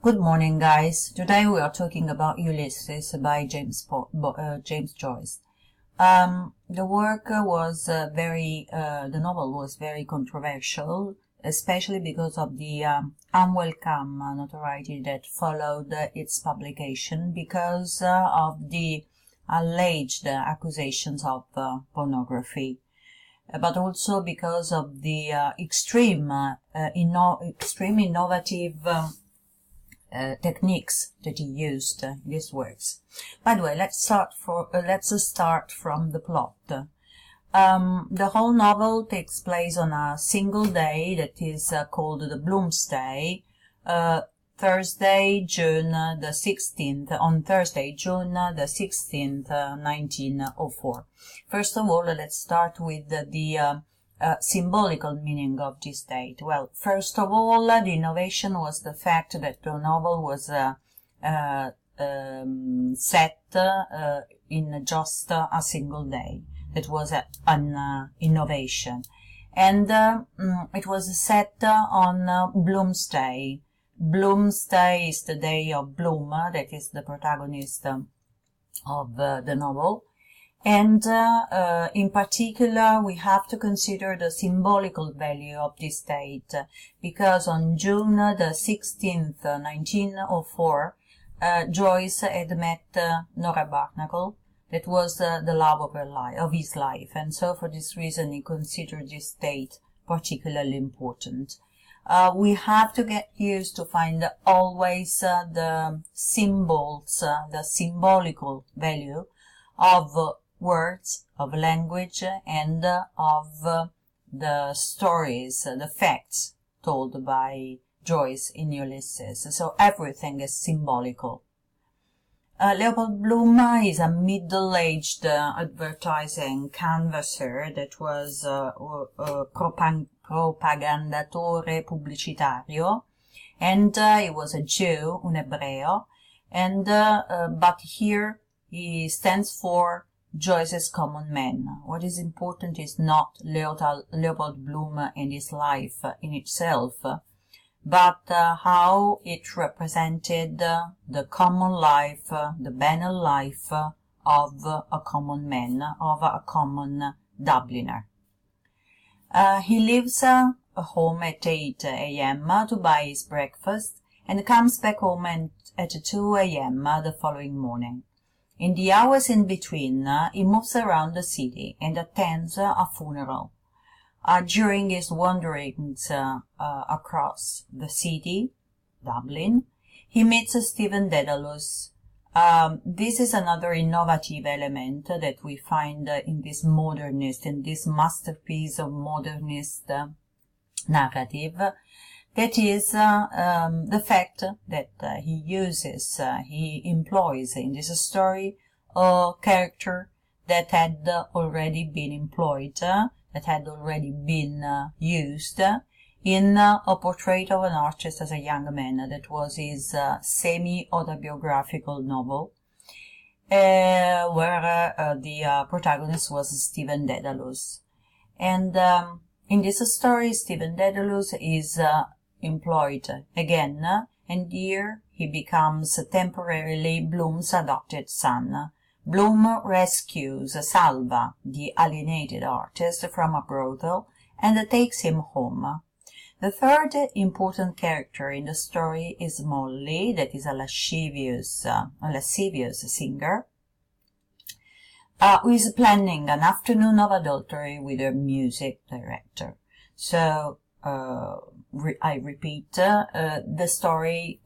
Good morning, guys. Today we are talking about Ulysses by James Joyce. The novel was very controversial, especially because of the unwelcome notoriety that followed its publication because of the alleged accusations of pornography. But also because of the extreme innovative techniques that he used in his works. By the way, let's start from the plot. The whole novel takes place on a single day that is called the Bloomsday, Thursday, June the 16th, 1904. First of all, let's start with the symbolical meaning of this date. Well, first of all, the innovation was the fact that the novel was set in just a single day. That was an innovation. And it was set on Bloomsday. Bloomsday is the day of Bloom, that is the protagonist of the novel. And in particular, we have to consider the symbolical value of this date, because on June the 16th, 1904, Joyce had met Nora Barnacle. That was the love of his life, and so for this reason he considered this date particularly important. We have to get used to find always the symbols, the symbolical value of words, of language, and of the stories, the facts told by Joyce in Ulysses. So everything is symbolical. Leopold Bloom is a middle-aged advertising canvasser that was propagandatore pubblicitario, and he was a Jew, un ebreo, and but here he stands for Joyce's common man. What is important is not Leopold Bloom and his life in itself, but how it represented the common life, the banal life of a common man, of a common Dubliner. He leaves home at 8 a.m. to buy his breakfast and comes back home at 2 a.m. the following morning. In the hours in between, he moves around the city and attends a funeral. During his wanderings across the city, Dublin, he meets Stephen Dedalus. This is another innovative element that we find in this masterpiece of modernist narrative. That is the fact that he employs in this story a character that had already been employed, that had already been used in a portrait of an artist as a young man. That was his semi-autobiographical novel, where the protagonist was Stephen Dedalus. And in this story, Stephen Dedalus is employed again, and here he becomes temporarily Bloom's adopted son. Bloom rescues Salva, the alienated artist, from a brothel and takes him home. The third important character in the story is Molly, that is a lascivious singer, who is planning an afternoon of adultery with her music director. So, I repeat, the story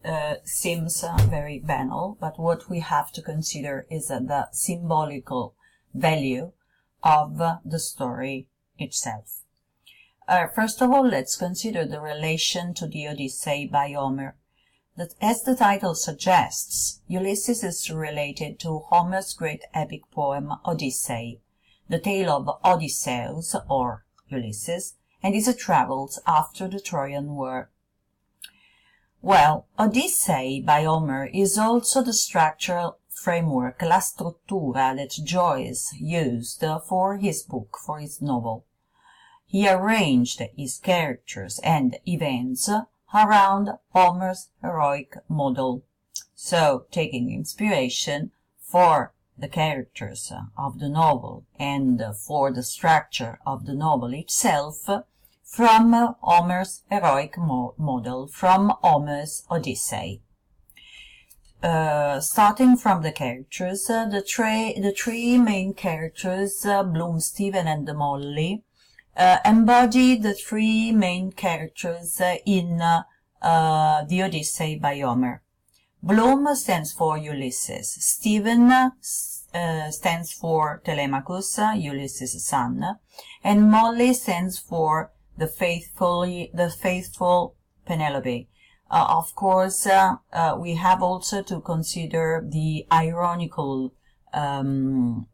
seems very banal, but what we have to consider is the symbolical value of the story itself. First of all, let's consider the relation to the Odyssey by Homer. That, as the title suggests, Ulysses is related to Homer's great epic poem Odyssey, the tale of Odysseus, or Ulysses, and his travels after the Trojan War. Well, Odyssey by Homer is also the structural framework, la struttura, that Joyce used for his book, for his novel. He arranged his characters and events around Homer's heroic model. So, taking inspiration for the characters of the novel and for the structure of the novel itself from Homer's heroic model, from Homer's Odyssey. Starting from the characters, the three main characters, Bloom, Steven, and Molly, embody the three main characters in the Odyssey by Homer. Bloom stands for Ulysses. Steven stands for Telemachus, Ulysses' son, and Molly stands for the faithful Penelope. Of course, we have also to consider the ironical tone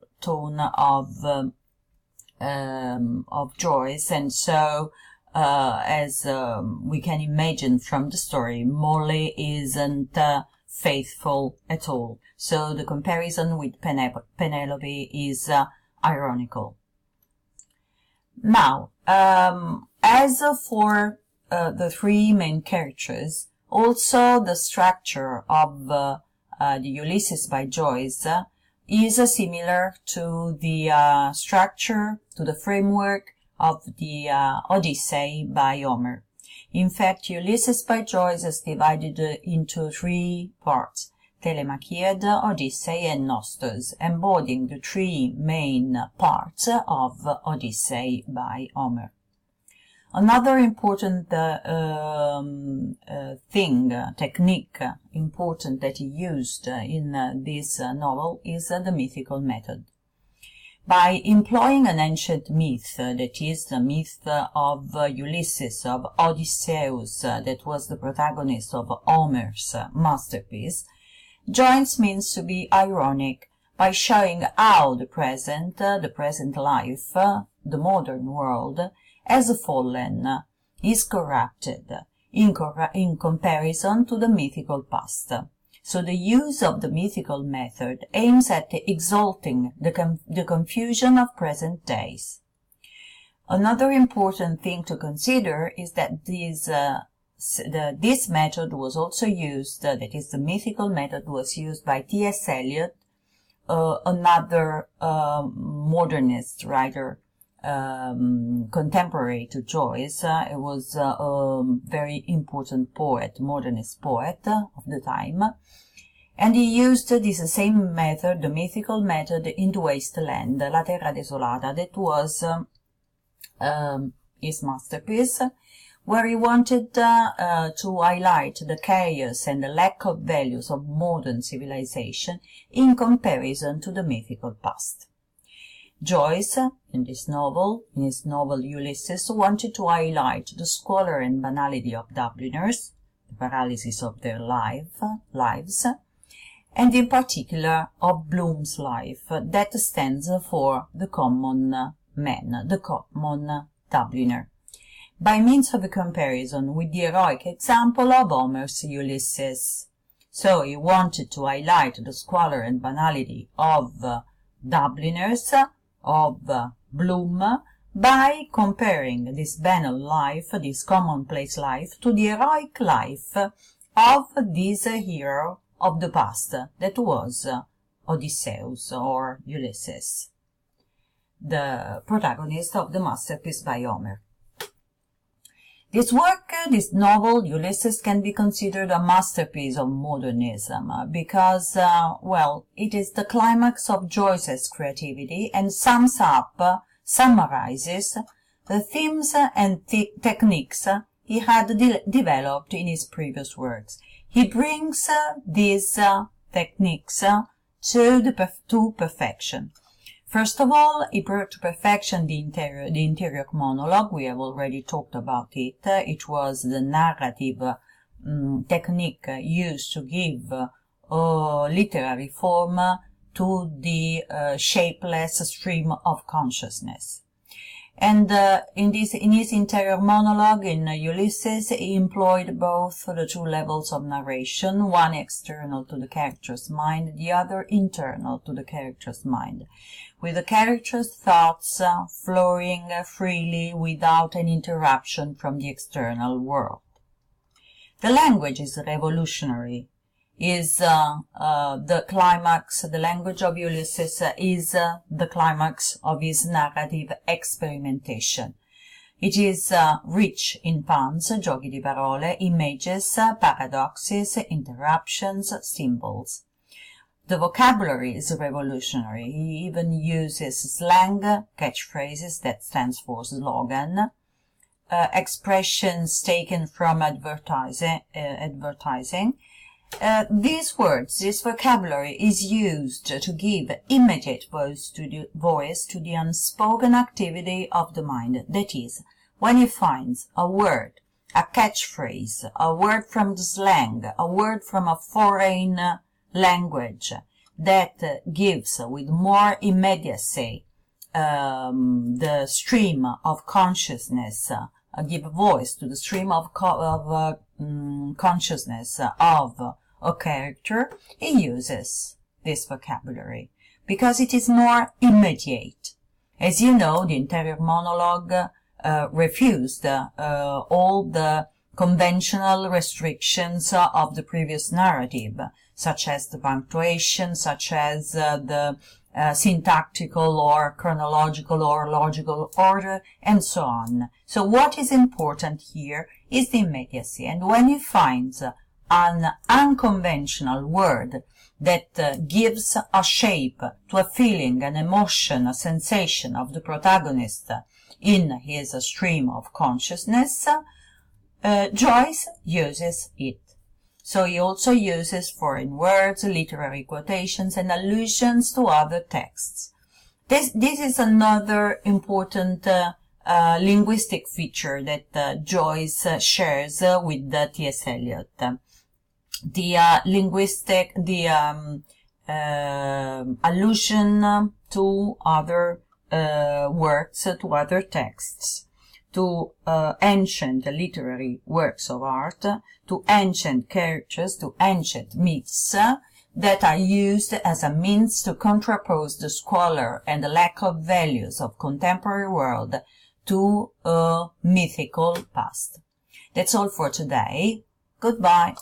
of Joyce, and so as we can imagine from the story, Molly isn't faithful at all. So the comparison with Penelope is ironical. Now, as for the three main characters, also the structure of the Ulysses by Joyce is similar to the structure, to the framework of the Odyssey by Homer. In fact, Ulysses by Joyce is divided into three parts: Telemachiad, Odyssey, and Nostos, embodying the three main parts of Odyssey by Homer. Another important technique important that he used in this novel is the mythical method. By employing an ancient myth, that is the myth of Ulysses, of Odysseus, that was the protagonist of Homer's masterpiece, Joyce means to be ironic by showing how the present life, the modern world, has fallen, is corrupted, in comparison to the mythical past. So the use of the mythical method aims at exalting the confusion of present days. Another important thing to consider is that this method was also used, that is, the mythical method was used by T.S. Eliot, another modernist writer, contemporary to Joyce. It was a very important poet, modernist poet of the time, and he used this same method, the mythical method, in The Waste Land, La Terra Desolata, that was his masterpiece, where he wanted to highlight the chaos and the lack of values of modern civilization in comparison to the mythical past. Joyce, in his novel Ulysses, wanted to highlight the squalor and banality of Dubliners, the paralysis of their lives, and in particular of Bloom's life, that stands for the common man, the common Dubliner, by means of a comparison with the heroic example of Homer's Ulysses. So he wanted to highlight the squalor and banality of Dubliners, of Bloom, by comparing this banal life, this commonplace life, to the heroic life of this hero of the past, that was Odysseus or Ulysses, the protagonist of the masterpiece by Homer. This work, this novel, Ulysses, can be considered a masterpiece of modernism because, it is the climax of Joyce's creativity and summarizes the themes and techniques he had developed in his previous works. He brings these techniques to perfection. First of all, he brought to perfection the interior monologue. We have already talked about it. It was the narrative technique used to give literary form to the shapeless stream of consciousness. And in his interior monologue in Ulysses, he employed both the two levels of narration, one external to the character's mind, the other internal to the character's mind, with the character's thoughts flowing freely without an interruption from the external world. The language is revolutionary, is the climax. The language of Ulysses is the climax of his narrative experimentation. It is rich in puns, giochi di parole, images, paradoxes, interruptions, symbols. The vocabulary is revolutionary. He even uses slang, catchphrases, that stands for slogan, expressions taken from advertising. These words, this vocabulary is used to give immediate voice to the unspoken activity of the mind. That is, when he finds a word, a catchphrase, a word from the slang, a word from a foreign language that gives with more immediacy the stream of consciousness, give voice to the stream of consciousness of a character, he uses this vocabulary because it is more immediate. As you know, the interior monologue refused all the conventional restrictions of the previous narrative, such as the punctuation, such as the syntactical or chronological or logical order, and so on. So what is important here is the immediacy. And when he finds an unconventional word that gives a shape to a feeling, an emotion, a sensation of the protagonist in his stream of consciousness, Joyce uses it. So he also uses foreign words, literary quotations, and allusions to other texts. This is another important linguistic feature that Joyce shares with T.S. Eliot. The allusion to other works, to other texts, to ancient literary works of art, to ancient characters, to ancient myths that are used as a means to contrapose the squalor and the lack of values of contemporary world to a mythical past. That's all for today. Goodbye.